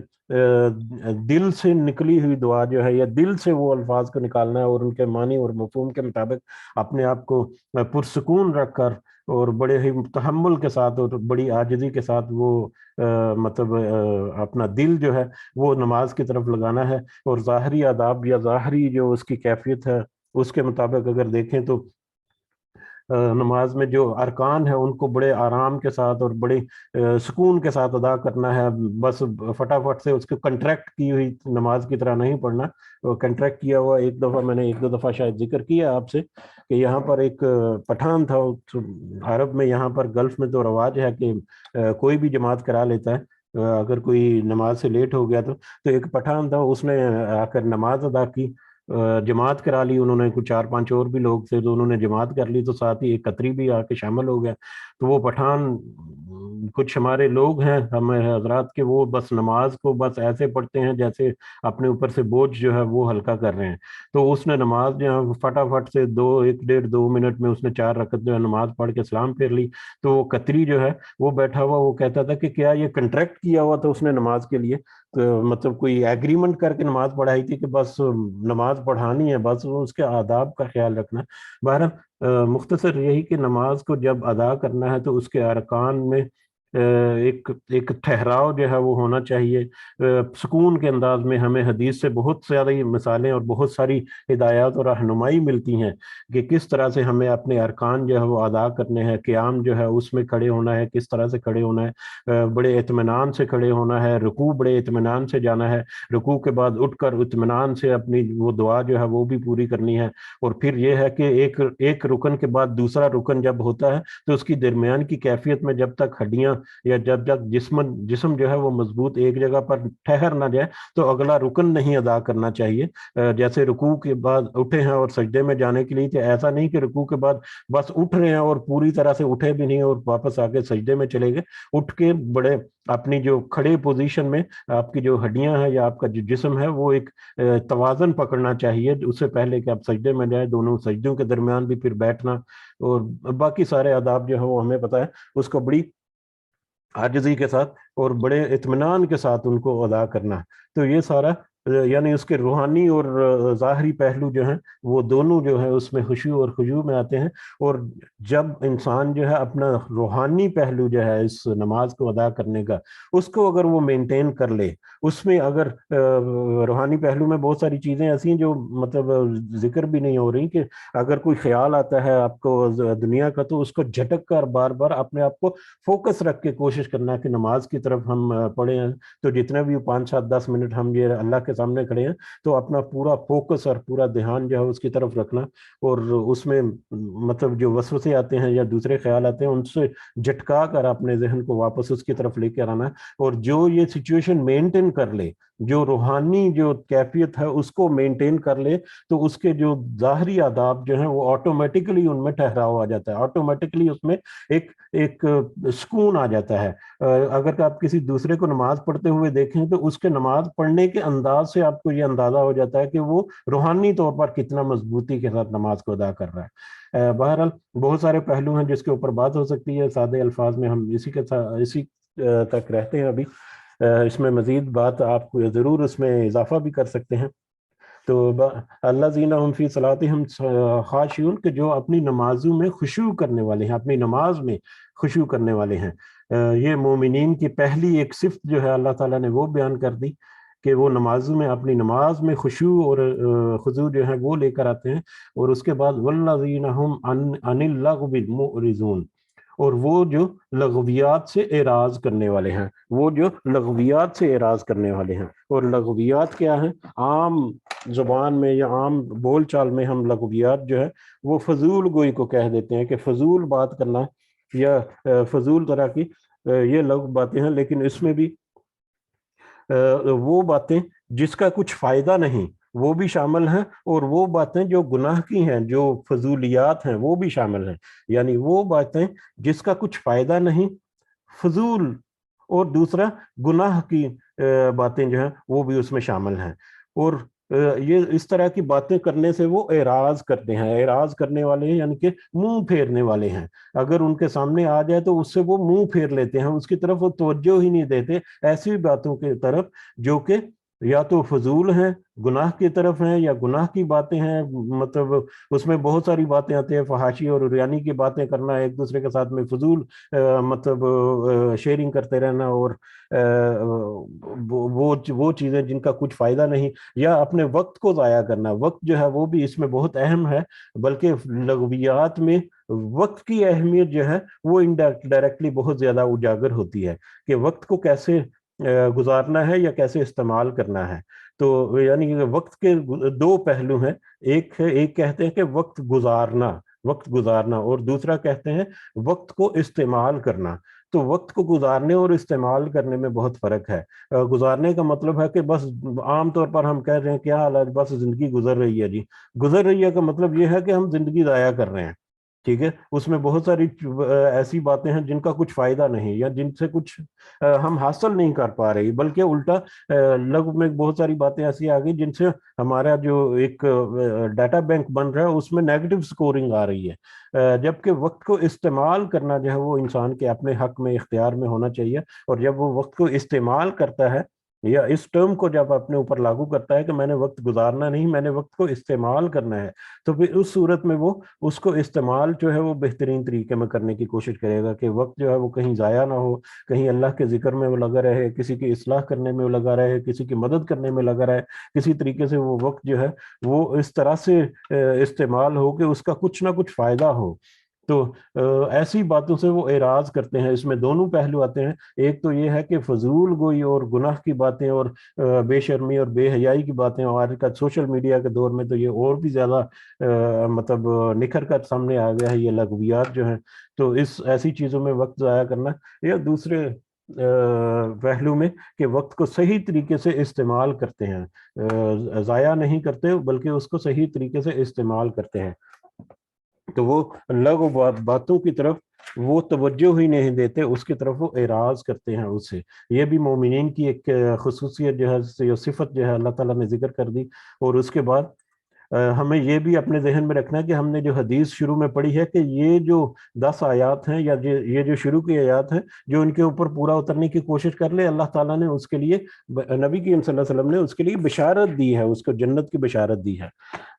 دل سے نکلی ہوئی دعا جو ہے، یا دل سے وہ الفاظ کو نکالنا ہے اور ان کے معنی اور مفہوم کے مطابق اپنے آپ کو پرسکون رکھ کر اور بڑے ہی تحمل کے ساتھ اور بڑی عاجزی کے ساتھ وہ مطلب اپنا دل جو ہے وہ نماز کی طرف لگانا ہے۔ اور ظاہری آداب یا ظاہری جو اس کی کیفیت ہے اس کے مطابق اگر دیکھیں تو نماز میں جو ارکان ہیں ان کو بڑے آرام کے ساتھ اور بڑے سکون کے ساتھ ادا کرنا ہے، بس فٹافٹ سے اس کو کنٹریکٹ کی ہوئی نماز کی طرح نہیں پڑھنا۔ کنٹریکٹ کیا ہوا ایک دفعہ میں نے 1-2 دفعہ شاید ذکر کیا آپ سے کہ یہاں پر ایک پٹھان تھا عرب میں، یہاں پر گلف میں تو رواج ہے کہ کوئی بھی جماعت کرا لیتا ہے، اگر کوئی نماز سے لیٹ ہو گیا تو ایک پٹھان تھا، اس نے آ کر نماز ادا کی، جماعت کرا لی انہوں نے، کچھ 4-5 اور بھی لوگ تھے تو انہوں نے جماعت کر لی، تو ساتھ ہی ایک قطری بھی آ کے شامل ہو گیا۔ تو وہ پٹھان، کچھ ہمارے لوگ ہیں ہمارے حضرات کے، وہ بس نماز کو بس ایسے پڑھتے ہیں جیسے اپنے اوپر سے بوجھ جو ہے وہ ہلکا کر رہے ہیں۔ تو اس نے نماز جو ہے فٹافٹ سے 1-1.5-2 منٹ میں اس نے 4 رکعت جو ہے نماز پڑھ کے سلام پھیر لی۔ تو وہ قطری جو ہے وہ بیٹھا ہوا وہ کہتا تھا کہ کیا یہ کنٹریکٹ کیا ہوا تھا اس نے نماز کے لیے، مطلب کوئی ایگریمنٹ کر کے نماز پڑھائی تھی کہ بس نماز پڑھانی ہے، بس اس کے آداب کا خیال رکھنا ہے۔ بہرحال مختصر یہی کہ نماز کو جب ادا کرنا ہے تو اس کے ارکان میں ایک ٹھہراؤ جو ہے وہ ہونا چاہیے، سکون کے انداز میں۔ ہمیں حدیث سے بہت ساری مثالیں اور بہت ساری ہدایات اور رہنمائی ملتی ہیں کہ کس طرح سے ہمیں اپنے ارکان جو ہے وہ ادا کرنے ہیں، قیام جو ہے اس میں کھڑے ہونا ہے، کس طرح سے کھڑے ہونا ہے، بڑے اطمینان سے کھڑے ہونا ہے، رکوع بڑے اطمینان سے جانا ہے، رکوع کے بعد اٹھ کر اطمینان سے اپنی وہ دعا جو ہے وہ بھی پوری کرنی ہے۔ اور پھر یہ ہے کہ ایک رکن کے بعد دوسرا رکن جب ہوتا ہے تو اس کی درمیان کی کیفیت میں جب تک ہڈیاں یا جب تک جسم جو ہے وہ مضبوط ایک جگہ پر ٹھہر نہ جائے تو اگلا رکن نہیں ادا کرنا چاہیے۔ جیسے رکوع کے بعد اٹھے ہیں اور سجدے میں جانے کے لیے، تو ایسا نہیں کہ رکوع کے بعد بس اٹھ رہے ہیں اور پوری طرح سے اٹھے بھی نہیں اور واپس آ کے سجدے میں چلے گئے۔ اٹھ کے بڑے اپنی جو کھڑے پوزیشن میں آپ کی جو ہڈیاں ہیں یا آپ کا جو جسم ہے وہ ایک توازن پکڑنا چاہیے اس سے پہلے کہ آپ سجدے میں جائیں۔ دونوں سجدوں کے درمیان بھی پھر بیٹھنا اور باقی سارے آداب جو ہے وہ ہمیں پتہ ہے، اس کو بڑی عاجزی کے ساتھ اور بڑے اطمینان کے ساتھ ان کو ادا کرنا۔ تو یہ سارا یعنی اس کے روحانی اور ظاہری پہلو جو ہیں وہ دونوں جو ہے اس میں خشوع اور خضوع میں آتے ہیں۔ اور جب انسان جو ہے اپنا روحانی پہلو جو ہے اس نماز کو ادا کرنے کا، اس کو اگر وہ مینٹین کر لے، اس میں اگر روحانی پہلو میں بہت ساری چیزیں ایسی ہیں جو مطلب ذکر بھی نہیں ہو رہی، کہ اگر کوئی خیال آتا ہے آپ کو دنیا کا تو اس کو جھٹک کر بار بار اپنے آپ کو فوکس رکھ کے کوشش کرنا کہ نماز کی طرف ہم پڑھے ہیں، تو جتنے بھی 5-7-10 منٹ ہم یہ اللہ کے سامنے کھڑے ہیں تو اپنا پورا فوکس اور پورا دھیان جو ہے اس کی طرف رکھنا، اور اس میں مطلب جو وسوسے آتے ہیں یا دوسرے خیال آتے ہیں ان سے جھٹکا کر اپنے ذہن کو واپس اس کی طرف لے کے آنا۔ اور جو یہ سچویشن مینٹین کر لے، جو روحانی جو کیفیت ہے اس کو مینٹین کر لے، تو اس کے جو ظاہری آداب جو ہیں وہ آٹومیٹکلی ان میں ٹھہراؤ آ جاتا ہے، آٹومیٹکلی اس میں ایک سکون آ جاتا ہے۔ اگر آپ کسی دوسرے کو نماز پڑھتے ہوئے دیکھیں تو اس کے نماز پڑھنے کے انداز سے آپ کو یہ اندازہ ہو جاتا ہے کہ وہ روحانی طور پر کتنا مضبوطی کے ساتھ نماز کو ادا کر رہا ہے۔ بہرحال بہت سارے پہلو ہیں جس کے اوپر بات ہو سکتی ہے، سادے الفاظ میں ہم اسی تک رہتے ہیں ابھی۔ اس میں مزید بات آپ کو ضرور اس میں اضافہ بھی کر سکتے ہیں۔ تو الذین هم فی صلاتہم خاشعون، کہ جو اپنی نمازوں میں خشوع کرنے والے ہیں، اپنی نماز میں خشوع کرنے والے ہیں۔ یہ مومنین کی پہلی ایک صفت جو ہے اللہ تعالیٰ نے وہ بیان کر دی کہ وہ نمازوں میں اپنی نماز میں خشوع اور خضوع جو ہے وہ لے کر آتے ہیں۔ اور اس کے بعد والذین هم عن اللغو معرضون، اور وہ جو لغویات سے اعراض کرنے والے ہیں، وہ جو لغویات سے اعراض کرنے والے ہیں۔ اور لغویات کیا ہیں؟ عام زبان میں یا عام بول چال میں ہم لغویات جو ہے وہ فضول گوئی کو کہہ دیتے ہیں، کہ فضول بات کرنا یا فضول طرح کی یہ لغو باتیں ہیں، لیکن اس میں بھی وہ باتیں جس کا کچھ فائدہ نہیں وہ بھی شامل ہیں، اور وہ باتیں جو گناہ کی ہیں، جو فضولیات ہیں وہ بھی شامل ہیں۔ یعنی وہ باتیں جس کا کچھ فائدہ نہیں، فضول، اور دوسرا گناہ کی باتیں جو ہیں وہ بھی اس میں شامل ہیں۔ اور یہ اس طرح کی باتیں کرنے سے وہ اعراض کرتے ہیں. اعراض کرنے والے ہیں یعنی کہ منہ پھیرنے والے ہیں. اگر ان کے سامنے آ جائے تو اس سے وہ منہ پھیر لیتے ہیں, اس کی طرف وہ توجہ ہی نہیں دیتے ایسی باتوں کی طرف جو کہ یا تو فضول ہیں, گناہ کی طرف ہیں, یا گناہ کی باتیں ہیں. مطلب اس میں بہت ساری باتیں آتی ہیں, فحاشی اور عریانی کی باتیں کرنا, ایک دوسرے کے ساتھ میں فضول مطلب شیئرنگ کرتے رہنا, اور وہ چیزیں جن کا کچھ فائدہ نہیں, یا اپنے وقت کو ضائع کرنا. وقت جو ہے وہ بھی اس میں بہت اہم ہے, بلکہ لغویات میں وقت کی اہمیت جو ہے وہ انڈائریکٹلی بہت زیادہ اجاگر ہوتی ہے کہ وقت کو کیسے گزارنا ہے یا کیسے استعمال کرنا ہے. تو یعنی کہ وقت کے دو پہلو ہیں, ایک کہتے ہیں کہ وقت گزارنا, اور دوسرا کہتے ہیں وقت کو استعمال کرنا. تو وقت کو گزارنے اور استعمال کرنے میں بہت فرق ہے. گزارنے کا مطلب ہے کہ بس عام طور پر ہم کہہ رہے ہیں کیا حال ہے, بس زندگی گزر رہی ہے جی. گزر رہی ہے کا مطلب یہ ہے کہ ہم زندگی ضائع کر رہے ہیں. ٹھیک ہے, اس میں بہت ساری ایسی باتیں ہیں جن کا کچھ فائدہ نہیں, یا جن سے کچھ ہم حاصل نہیں کر پا رہی, بلکہ الٹا لغو میں بہت ساری باتیں ایسی آ گئی جن سے ہمارا جو ایک ڈیٹا بینک بن رہا ہے اس میں نیگیٹو سکورنگ آ رہی ہے. جبکہ وقت کو استعمال کرنا جو ہے وہ انسان کے اپنے حق میں, اختیار میں ہونا چاہیے. اور جب وہ وقت کو استعمال کرتا ہے, یا اس ٹرم کو جب اپنے اوپر لاگو کرتا ہے کہ میں نے وقت گزارنا نہیں, میں نے وقت کو استعمال کرنا ہے, تو پھر اس صورت میں وہ اس کو استعمال جو ہے وہ بہترین طریقے میں کرنے کی کوشش کرے گا کہ وقت جو ہے وہ کہیں ضائع نہ ہو, کہیں اللہ کے ذکر میں وہ لگا رہے, کسی کی اصلاح کرنے میں وہ لگا رہے, کسی کی مدد کرنے میں لگا رہے. کسی طریقے سے وہ وقت جو ہے وہ اس طرح سے استعمال ہو کہ اس کا کچھ نہ کچھ فائدہ ہو. تو ایسی باتوں سے وہ اعراض کرتے ہیں. اس میں دونوں پہلو آتے ہیں. ایک تو یہ ہے کہ فضول گوئی اور گناہ کی باتیں اور بے شرمی اور بے حیائی کی باتیں, اور آج کل سوشل میڈیا کے دور میں تو یہ اور بھی زیادہ مطلب نکھر کر سامنے آ گیا ہے, یہ لغویات جو ہیں. تو اس ایسی چیزوں میں وقت ضائع کرنا, یا دوسرے پہلو میں کہ وقت کو صحیح طریقے سے استعمال کرتے ہیں, ضائع نہیں کرتے بلکہ اس کو صحیح طریقے سے استعمال کرتے ہیں. تو وہ لغو باتوں کی طرف وہ توجہ ہی نہیں دیتے, اس کی طرف وہ اعراض کرتے ہیں اس سے. یہ بھی مومنین کی ایک خصوصیت جو ہے, صفت جو ہے اللہ تعالیٰ نے ذکر کر دی. اور اس کے بعد ہمیں یہ بھی اپنے ذہن میں رکھنا ہے کہ ہم نے جو حدیث شروع میں پڑھی ہے کہ یہ جو 10 آیات ہیں, یا یہ جو شروع کی آیات ہیں, جو ان کے اوپر پورا اترنے کی کوشش کر لے, اللہ تعالیٰ نے اس کے لیے, نبی کریم صلی اللہ علیہ وسلم نے اس کے لیے بشارت دی ہے, اس کو جنت کی بشارت دی ہے.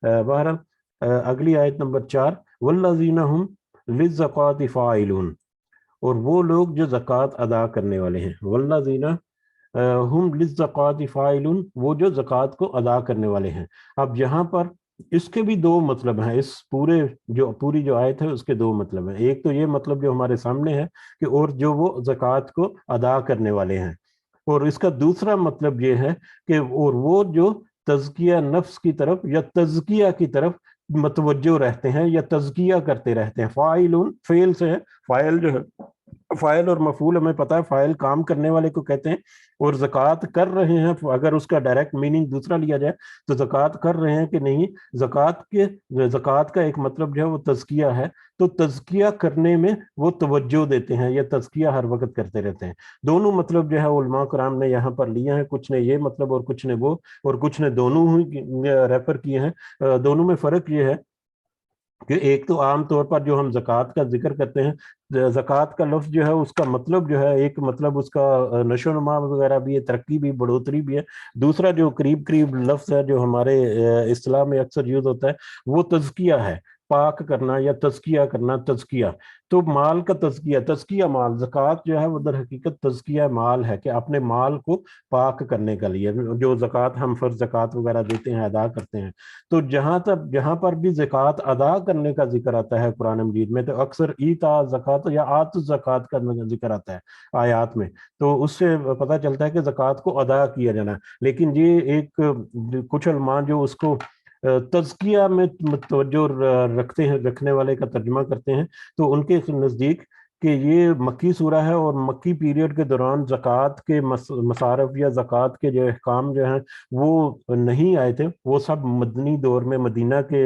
بہرحال اگلی آیت نمبر 4, والذین هم للزکوٰۃ فاعلون, اور وہ لوگ جو زکوٰۃ ادا کرنے والے ہیں. والذین ہم للزکوٰۃ فاعلون, وہ جو زکوٰۃ کو ادا کرنے والے ہیں. اب یہاں پر اس کے بھی دو مطلب ہیں, اس پوری جو آیت ہے اس کے دو مطلب ہیں. ایک تو یہ مطلب جو ہمارے سامنے ہے کہ اور جو وہ زکوٰۃ کو ادا کرنے والے ہیں, اور اس کا دوسرا مطلب یہ ہے کہ اور وہ جو تزکیہ نفس کی طرف یا تزکیہ کی طرف متوجہ رہتے ہیں یا تزکیہ کرتے رہتے ہیں. فاعلون فعل سے ہے, فاعل جو ہے, فاعل اور مفعول ہمیں پتا ہے, فاعل کام کرنے والے کو کہتے ہیں, اور زکوٰۃ کر رہے ہیں اگر اس کا ڈائریکٹ میننگ دوسرا لیا جائے تو زکوٰۃ کر رہے ہیں کہ نہیں. زکوٰۃ کا ایک مطلب جو ہے وہ تزکیہ ہے, تو تزکیہ کرنے میں وہ توجہ دیتے ہیں یا تزکیہ ہر وقت کرتے رہتے ہیں. دونوں مطلب جو ہے علماء کرام نے یہاں پر لیے ہیں, کچھ نے یہ مطلب اور کچھ نے وہ, اور کچھ نے دونوں ہی ریفر کیے ہیں. دونوں میں فرق یہ ہے کہ ایک تو عام طور پر جو ہم زکوٰۃ کا ذکر کرتے ہیں, زکوٰۃ کا لفظ جو ہے اس کا مطلب جو ہے, ایک مطلب اس کا نشو و نما وغیرہ بھی ہے, ترقی بھی, بڑھوتری بھی ہے. دوسرا جو قریب لفظ ہے جو ہمارے اصطلاح میں اکثر یوز ہوتا ہے وہ تزکیہ ہے, پاک کرنا یا تزکیہ کرنا. تزکیہ تو مال کا تزکیہ مال, زکوٰۃ جو ہے وہ در حقیقت تزکیہ مال ہے کہ اپنے مال کو پاک کرنے کے لیے جو زکوٰۃ ہم فرض زکوٰۃ وغیرہ دیتے ہیں, ادا کرتے ہیں. تو جہاں پر بھی زکوٰۃ ادا کرنے کا ذکر آتا ہے قرآن مجید میں, تو اکثر ایتا زکوٰۃ یا آت زکوٰۃ کا ذکر آتا ہے آیات میں. تو اس سے پتہ چلتا ہے کہ زکوٰۃ کو ادا کیا جانا ہے. لیکن یہ ایک کچھ علماء جو اس کو تزکیہ میں توجہ رکھنے والے کا ترجمہ کرتے ہیں, تو ان کے نزدیک کہ یہ مکی سورہ ہے, اور مکی پیریڈ کے دوران زکوٰۃ کے مصارف یا زکوٰۃ کے جو احکام جو ہیں وہ نہیں آئے تھے. وہ سب مدنی دور میں, مدینہ کے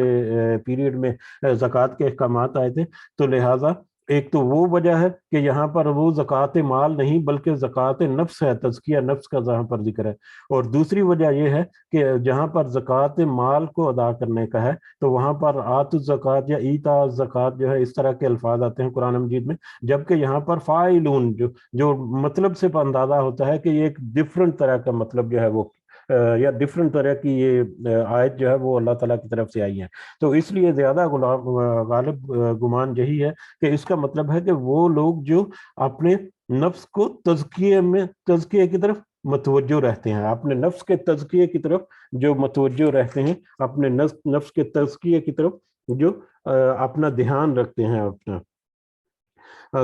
پیریڈ میں زکوٰۃ کے احکامات آئے تھے. تو لہٰذا ایک تو وہ وجہ ہے کہ یہاں پر وہ زکوٰۃ مال نہیں بلکہ زکوٰۃ نفس ہے، تزکیہ نفس کا جہاں پر ذکر ہے۔ اور دوسری وجہ یہ ہے کہ جہاں پر زکوٰۃ مال کو ادا کرنے کا ہے تو وہاں پر آت الزکوٰۃ یا ایتا الزکوٰۃ جو ہے اس طرح کے الفاظ آتے ہیں قرآن مجید میں، جبکہ یہاں پر فاعلون جو مطلب سے اندازہ ہوتا ہے کہ یہ ایک ڈفرنٹ طرح کا مطلب جو ہے وہ یا ڈفرنٹ طرح کی یہ آیت جو ہے وہ اللہ تعالیٰ کی طرف سے آئی ہے۔ تو اس لیے زیادہ غالب گمان یہی ہے کہ اس کا مطلب ہے کہ وہ لوگ جو اپنے نفس کو تزکیے کی طرف متوجہ رہتے ہیں، اپنے نفس کے تزکیے کی طرف جو متوجہ رہتے ہیں، اپنے نفس کے تزکیے کی طرف جو اپنا دھیان رکھتے ہیں اپنا۔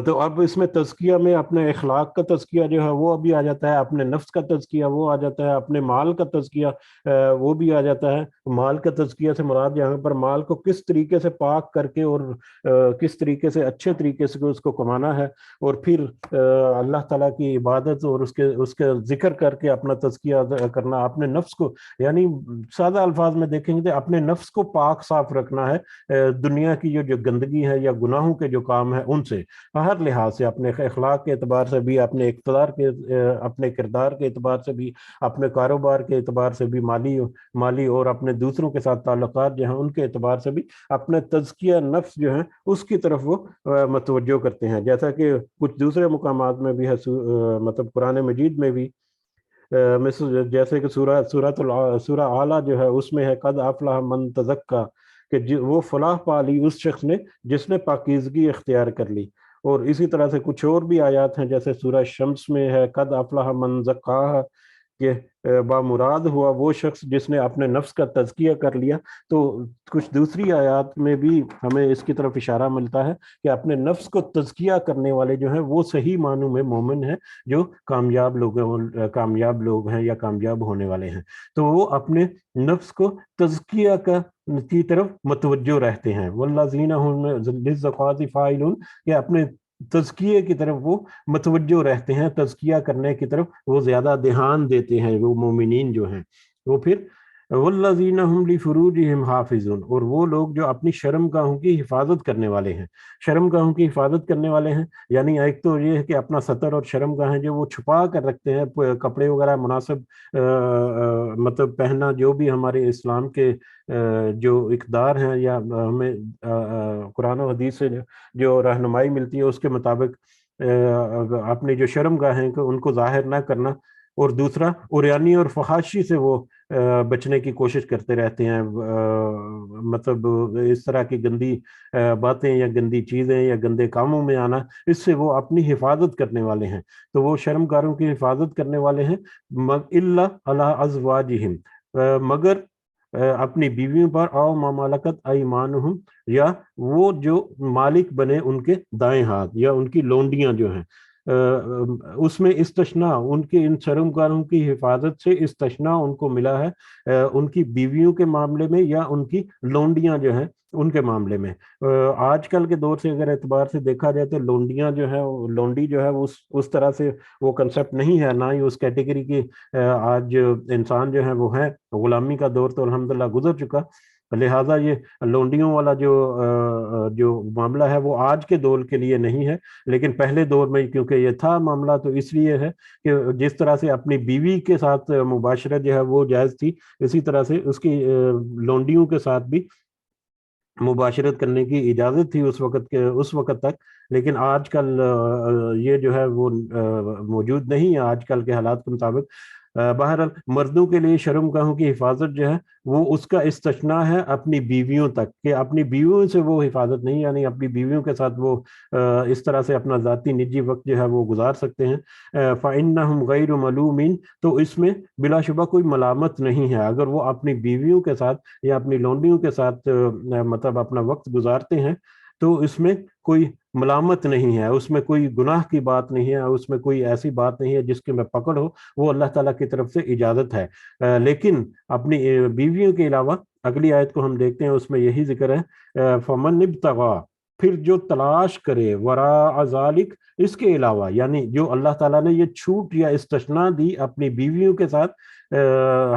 تو اب اس میں تزکیہ میں اپنے اخلاق کا تزکیہ جو ہے وہ بھی آ جاتا ہے، اپنے نفس کا تزکیہ وہ آ جاتا ہے، اپنے مال کا تزکیہ وہ بھی آ جاتا ہے۔ مال کا تزکیہ سے مراد یہاں پر مال کو کس طریقے سے پاک کر کے اور کس طریقے سے اچھے طریقے سے اس کو کمانا ہے، اور پھر اللہ تعالیٰ کی عبادت اور اس کے ذکر کر کے اپنا تزکیہ کرنا، اپنے نفس کو، یعنی سادہ الفاظ میں دیکھیں گے اپنے نفس کو پاک صاف رکھنا ہے دنیا کی جو گندگی ہے یا گناہوں کے جو کام ہیں ان سے، ہر لحاظ سے، اپنے اخلاق کے اعتبار سے بھی، اپنے اقتدار کے اپنے کردار کے اعتبار سے بھی، اپنے کاروبار کے اعتبار سے بھی، مالی اور اپنے دوسروں کے ساتھ تعلقات جو ہیں ان کے اعتبار سے بھی اپنے تزکیہ نفس جو ہیں اس کی طرف وہ متوجہ کرتے ہیں، جیسا کہ کچھ دوسرے مقامات میں بھی ہے، مطلب قرآن مجید میں بھی، جیسے کہ سورہ اعلیٰ جو ہے اس میں ہے قد افلح من تزکا، کہ وہ فلاح پا لی اس شخص نے جس نے پاکیزگی اختیار کر لی۔ اور اسی طرح سے کچھ اور بھی آیات ہیں، جیسے سورہ شمس میں ہے قد افلح من زکاہا، کہ بامراد ہوا وہ شخص جس نے اپنے نفس کا تزکیہ کر لیا۔ تو کچھ دوسری آیات میں بھی ہمیں اس کی طرف اشارہ ملتا ہے کہ اپنے نفس کو تزکیہ کرنے والے جو ہیں وہ صحیح معنوں میں مومن ہیں، جو کامیاب لوگ ہیں یا کامیاب ہونے والے ہیں۔ تو وہ اپنے نفس کو تزکیہ کی طرف متوجہ رہتے ہیں، والذین هم للزکوٰۃ فاعلون، کہ اپنے تزکیے کی طرف وہ متوجہ رہتے ہیں، تزکیہ کرنے کی طرف وہ زیادہ دھیان دیتے ہیں وہ مومنین جو ہیں۔ وہ پھر والذین هم لفروجهم حافظون، اور وہ لوگ جو اپنی شرم گاہوں کی حفاظت کرنے والے ہیں۔ شرم گاہوں کی حفاظت کرنے والے ہیں یعنی ایک تو یہ ہے کہ اپنا ستر اور شرم گاہیں جو وہ چھپا کر رکھتے ہیں، کپڑے وغیرہ مناسب مطلب پہننا، جو بھی ہمارے اسلام کے جو اقدار ہیں یا ہمیں قرآن و حدیث سے جو رہنمائی ملتی ہے اس کے مطابق اپنی جو شرم گاہیں ان کو ظاہر نہ کرنا، اور دوسرا عریانی اور فحاشی سے وہ بچنے کی کوشش کرتے رہتے ہیں، مطلب اس طرح کی گندی باتیں یا گندی چیزیں یا گندے کاموں میں آنا، اس سے وہ اپنی حفاظت کرنے والے ہیں۔ تو وہ شرم گاروں کی حفاظت کرنے والے ہیں، الا علی ازواجہم، مگر اپنی بیویوں پر، او ما ملکت ایمانہم، یا وہ جو مالک بنے ان کے دائیں ہاتھ یا ان کی لونڈیاں جو ہیں، اس میں استثناء ان کے ان شرمگاروں کی حفاظت سے استثناء ان کو ملا ہے ان کی بیویوں کے معاملے میں یا ان کی لونڈیاں جو ہیں ان کے معاملے میں۔ آج کل کے دور سے اگر اعتبار سے دیکھا جائے تو لونڈیاں جو ہے، لونڈی جو ہے اس طرح سے وہ کنسپٹ نہیں ہے، نہ ہی اس کیٹیگری کی آج انسان جو ہے وہ ہے۔ غلامی کا دور تو الحمدللہ گزر چکا، لہٰذا یہ لونڈیوں والا جو معاملہ ہے وہ آج کے دور کے لیے نہیں ہے، لیکن پہلے دور میں کیونکہ یہ تھا معاملہ تو اس لیے ہے کہ جس طرح سے اپنی بیوی کے ساتھ مباشرت جو ہے وہ جائز تھی، اسی طرح سے اس کی لونڈیوں کے ساتھ بھی مباشرت کرنے کی اجازت تھی اس وقت تک، لیکن آج کل یہ جو ہے وہ موجود نہیں ہے آج کل کے حالات کے مطابق۔ بہرحال مردوں کے لیے شرم گاہوں کی حفاظت جو ہے وہ اس کا استثناء ہے اپنی بیویوں تک، کہ اپنی بیویوں سے وہ حفاظت نہیں، یعنی اپنی بیویوں کے ساتھ وہ اس طرح سے اپنا ذاتی نجی وقت جو ہے وہ گزار سکتے ہیں۔ فَإِنَّهُمْ غَيْرُ مَلُومِينَ، تو اس میں بلا شبہ کوئی ملامت نہیں ہے اگر وہ اپنی بیویوں کے ساتھ یا اپنی لونڈیوں کے ساتھ مطلب اپنا وقت گزارتے ہیں، تو اس میں کوئی ملامت نہیں ہے، اس میں کوئی گناہ کی بات نہیں ہے، اس میں کوئی ایسی بات نہیں ہے جس کی میں پکڑ ہو، وہ اللہ تعالیٰ کی طرف سے اجازت ہے۔ لیکن اپنی بیویوں کے علاوہ اگلی آیت کو ہم دیکھتے ہیں، اس میں یہی ذکر ہے فمن ابتغا، پھر جو تلاش کرے وراء ذالک، اس کے علاوہ، یعنی جو اللہ تعالیٰ نے یہ چھوٹ یا استثناء دی اپنی بیویوں کے ساتھ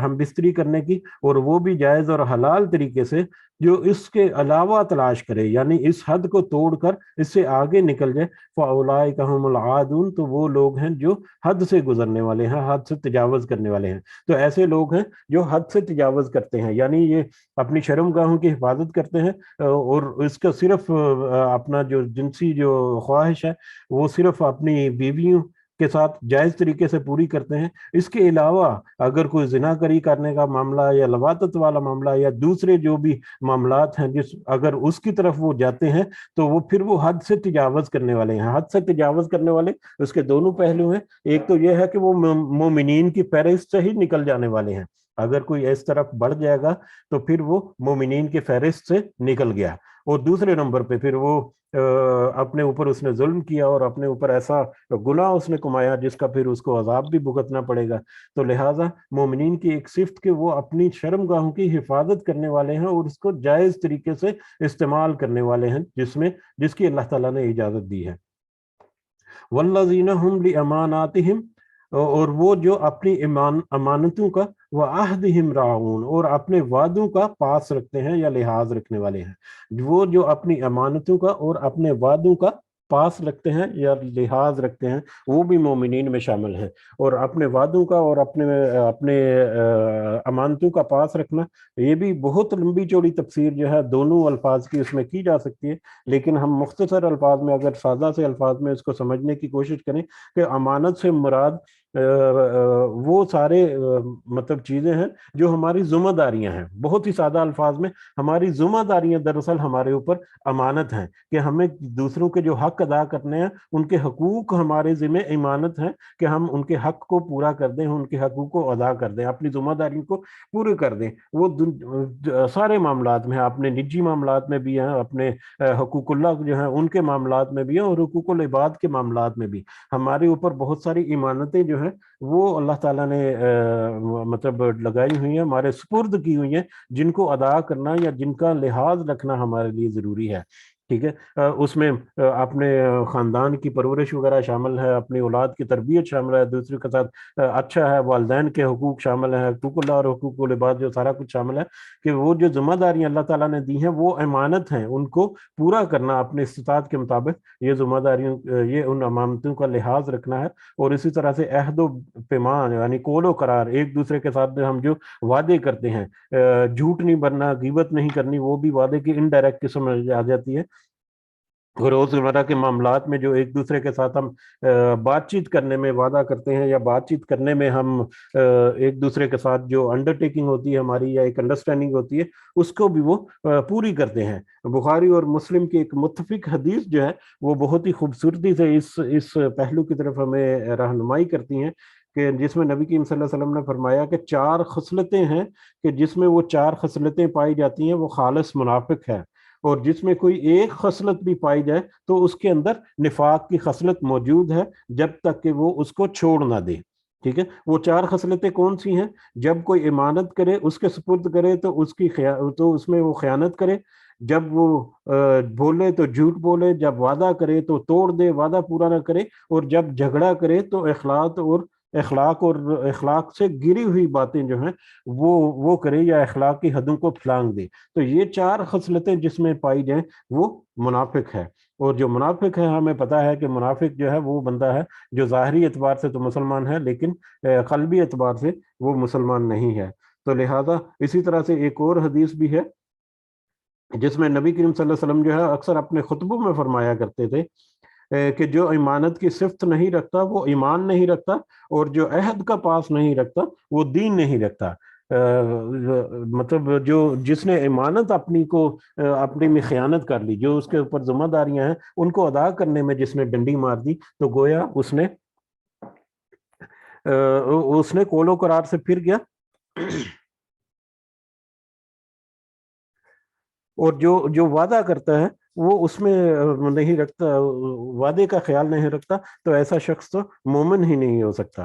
ہم بستری کرنے کی، اور وہ بھی جائز اور حلال طریقے سے، جو اس کے علاوہ تلاش کرے، یعنی اس حد کو توڑ کر اس سے آگے نکل جائے، فَأُولَٰئِکَ هُمُ الْعَادُونَ، تو وہ لوگ ہیں جو حد سے گزرنے والے ہیں، حد سے تجاوز کرنے والے ہیں۔ تو ایسے لوگ ہیں جو حد سے تجاوز کرتے ہیں، یعنی یہ اپنی شرم گاہوں کی حفاظت کرتے ہیں، اور اس کا صرف اپنا جو جنسی جو خواہش ہے وہ صرف اپنی بیویوں کے ساتھ جائز طریقے سے پوری کرتے ہیں۔ اس کے علاوہ اگر کوئی زنا کری کرنے کا معاملہ یا لواطت والا معاملہ یا دوسرے جو بھی معاملات ہیں، اگر اس کی طرف وہ جاتے ہیں تو وہ پھر وہ حد سے تجاوز کرنے والے ہیں۔ حد سے تجاوز کرنے والے اس کے دونوں پہلو ہیں، ایک تو یہ ہے کہ وہ مومنین کی فہرست سے ہی نکل جانے والے ہیں، اگر کوئی اس طرف بڑھ جائے گا تو پھر وہ مومنین کی فہرست سے نکل گیا، اور دوسرے نمبر پہ پھر وہ اپنے اوپر اس نے ظلم کیا اور اپنے اوپر ایسا گناہ اس نے کمایا جس کا پھر اس کو عذاب بھی بھگتنا پڑے گا۔ تو لہٰذا مومنین کی ایک صفت کہ وہ اپنی شرم گاہوں کی حفاظت کرنے والے ہیں اور اس کو جائز طریقے سے استعمال کرنے والے ہیں، جس کی اللہ تعالیٰ نے اجازت دی ہے۔ وَالَّذِينَ هُمْ لِأَمَانَاتِهِمْ، اور وہ جو اپنی امانتوں کا، وَعَهْدِهِمْ رَاعُونَ، اور اپنے وعدوں کا پاس رکھتے ہیں یا لحاظ رکھنے والے ہیں۔ وہ جو اپنی امانتوں کا اور اپنے وعدوں کا پاس رکھتے ہیں یا لحاظ رکھتے ہیں، وہ بھی مومنین میں شامل ہیں۔ اور اپنے وعدوں کا اور اپنے امانتوں کا پاس رکھنا، یہ بھی بہت لمبی چوڑی تفسیر جو ہے دونوں الفاظ کی اس میں کی جا سکتی ہے، لیکن ہم مختصر الفاظ میں، اگر سادہ سے الفاظ میں اس کو سمجھنے کی کوشش کریں کہ امانت سے مراد وہ سارے مطلب چیزیں ہیں جو ہماری ذمہ داریاں ہیں۔ بہت ہی سادہ الفاظ میں ہماری ذمہ داریاں دراصل ہمارے اوپر امانت ہیں، کہ ہمیں دوسروں کے جو حق ادا کرنے ہیں، ان کے حقوق ہمارے ذمہ امانت ہیں کہ ہم ان کے حق کو پورا کر دیں، ان کے حقوق کو ادا کر دیں، اپنی ذمہ داریوں کو پورے کر دیں۔ وہ سارے معاملات میں، اپنے نجی معاملات میں بھی ہیں، اپنے حقوق اللہ جو ہیں ان کے معاملات میں بھی ہیں، اور حقوق العباد کے معاملات میں بھی ہمارے اوپر بہت ساری امانتیں جو ہیں وہ اللہ تعالیٰ نے مطلب لگائی ہوئی ہیں، ہمارے سپرد کی ہوئی ہیں، جن کو ادا کرنا یا جن کا لحاظ رکھنا ہمارے لیے ضروری ہے۔ ٹھیک ہے، اس میں اپنے خاندان کی پرورش وغیرہ شامل ہے، اپنی اولاد کی تربیت شامل ہے، دوسرے کے ساتھ اچھا ہے، والدین کے حقوق شامل ہیں، حقوق اللہ اور حقوق العباد، جو سارا کچھ شامل ہے، کہ وہ جو ذمہ داریاں اللہ تعالیٰ نے دی ہیں وہ امانت ہیں، ان کو پورا کرنا اپنے استطاعت کے مطابق، یہ ذمہ داریوں، یہ ان امانتوں کا لحاظ رکھنا ہے۔ اور اسی طرح سے عہد و پیمان، یعنی قول و قرار، ایک دوسرے کے ساتھ ہم جو وعدے کرتے ہیں، جھوٹ نہیں بننا، غیبت نہیں کرنی، وہ بھی وعدے کی انڈائریکٹ قسم آ جاتی ہے۔ روزمرہ کے معاملات میں جو ایک دوسرے کے ساتھ ہم بات چیت کرنے میں وعدہ کرتے ہیں، یا بات چیت کرنے میں ہم ایک دوسرے کے ساتھ جو انڈر ٹیکنگ ہوتی ہے ہماری، یا ایک انڈرسٹینڈنگ ہوتی ہے، اس کو بھی وہ پوری کرتے ہیں۔ بخاری اور مسلم کی ایک متفق حدیث جو ہے وہ بہت ہی خوبصورتی سے اس پہلو کی طرف ہمیں رہنمائی کرتی ہیں، کہ جس میں نبی کریم صلی اللہ علیہ وسلم نے فرمایا کہ 4 خصلتیں ہیں، کہ جس میں وہ 4 خصلتیں پائی جاتی ہیں وہ خالص منافق ہے، اور جس میں کوئی ایک خصلت بھی پائی جائے تو اس کے اندر نفاق کی خصلت موجود ہے، جب تک کہ وہ اس کو چھوڑ نہ دے۔ ٹھیک ہے، وہ 4 خصلتیں کون سی ہیں؟ جب کوئی امانت کرے، اس کے سپرد کرے تو اس میں وہ خیانت کرے، جب وہ بولے تو جھوٹ بولے، جب وعدہ کرے تو توڑ دے، وعدہ پورا نہ کرے، اور جب جھگڑا کرے تو اخلاق سے گری ہوئی باتیں جو ہیں وہ کرے، یا اخلاق کی حدوں کو پھلانگ دے۔ تو یہ 4 خصلتیں جس میں پائی جائیں وہ منافق ہے۔ اور جو منافق ہے، ہمیں پتا ہے کہ منافق جو ہے وہ بندہ ہے جو ظاہری اعتبار سے تو مسلمان ہے، لیکن قلبی اعتبار سے وہ مسلمان نہیں ہے۔ تو لہذا اسی طرح سے ایک اور حدیث بھی ہے جس میں نبی کریم صلی اللہ علیہ وسلم جو ہے اکثر اپنے خطبوں میں فرمایا کرتے تھے کہ جو امانت کی صفت نہیں رکھتا وہ ایمان نہیں رکھتا، اور جو عہد کا پاس نہیں رکھتا وہ دین نہیں رکھتا۔ مطلب جس نے امانت اپنی میں خیانت کر لی، جو اس کے اوپر ذمہ داریاں ہیں ان کو ادا کرنے میں جس نے ڈنڈی مار دی، تو گویا اس نے قول و قرار سے پھر گیا، اور جو وعدہ کرتا ہے وہ اس میں نہیں رکھتا، وعدے کا خیال نہیں رکھتا، تو ایسا شخص تو مومن ہی نہیں ہو سکتا۔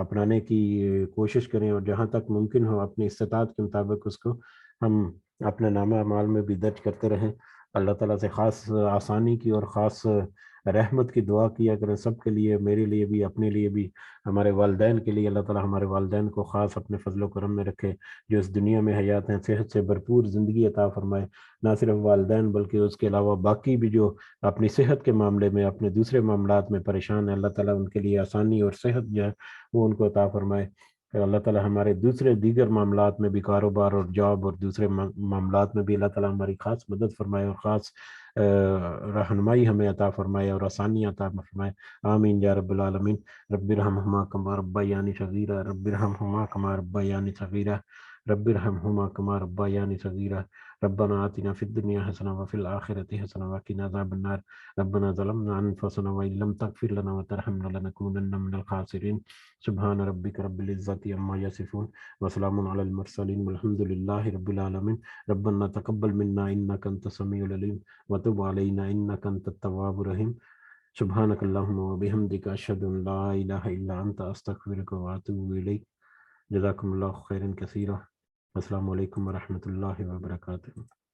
اپنانے کی کوشش کریں، اور جہاں تک ممکن ہو اپنی استطاعت کے مطابق اس کو ہم اپنے نامہ اعمال میں بھی درج کرتے رہیں۔ اللہ تعالیٰ سے خاص آسانی کی اور خاص رحمت کی دعا کیا کریں سب کے لیے، میرے لیے بھی، اپنے لیے بھی، ہمارے والدین کے لیے۔ اللہ تعالیٰ ہمارے والدین کو خاص اپنے فضل و کرم میں رکھے، جو اس دنیا میں حیات ہیں، صحت سے بھرپور زندگی عطا فرمائے۔ نہ صرف والدین بلکہ اس کے علاوہ باقی بھی جو اپنی صحت کے معاملے میں، اپنے دوسرے معاملات میں پریشان ہیں، اللہ تعالیٰ ان کے لیے آسانی اور صحت جو ہے وہ ان کو عطا فرمائے۔ کہ اللہ تعالیٰ ہمارے دوسرے دیگر معاملات میں بھی، کاروبار اور جاب اور دوسرے معاملات میں بھی اللہ تعالیٰ ہماری خاص مدد فرمائے اور خاص رہنمائی ہمیں عطا فرمائے اور آسانی عطا فرمائے۔ آمین یا رب العالمین۔ رب ارحمہما کما ربیانی صغیرا، رب ارحمہما کما ربیانی صغیرا، رب ارحمہما کما ربیانی صغیرا۔ ربنا آتنا فی الدنیا حسنہ وفی الآخرۃ حسنہ وقنا عذاب النار۔ ربنا ظلمنا انفسنا وان لم تغفر لنا وترحمنا لنکونن من الخاسرین۔ سبحان ربک رب العزة عما یصفون وسلام علی المرسلین والحمد للہ رب العالمین۔ ربنا تقبل منا انک انت السمیع العلیم وتب علینا انک انت التواب الرحیم۔ سبحانک اللہم وبحمدک اشہد ان لا الہ الا انت استغفرک واتوب الیک۔ جزاکم اللہ خیرا کثیرا۔ السلام علیکم ورحمۃ اللہ وبرکاتہ۔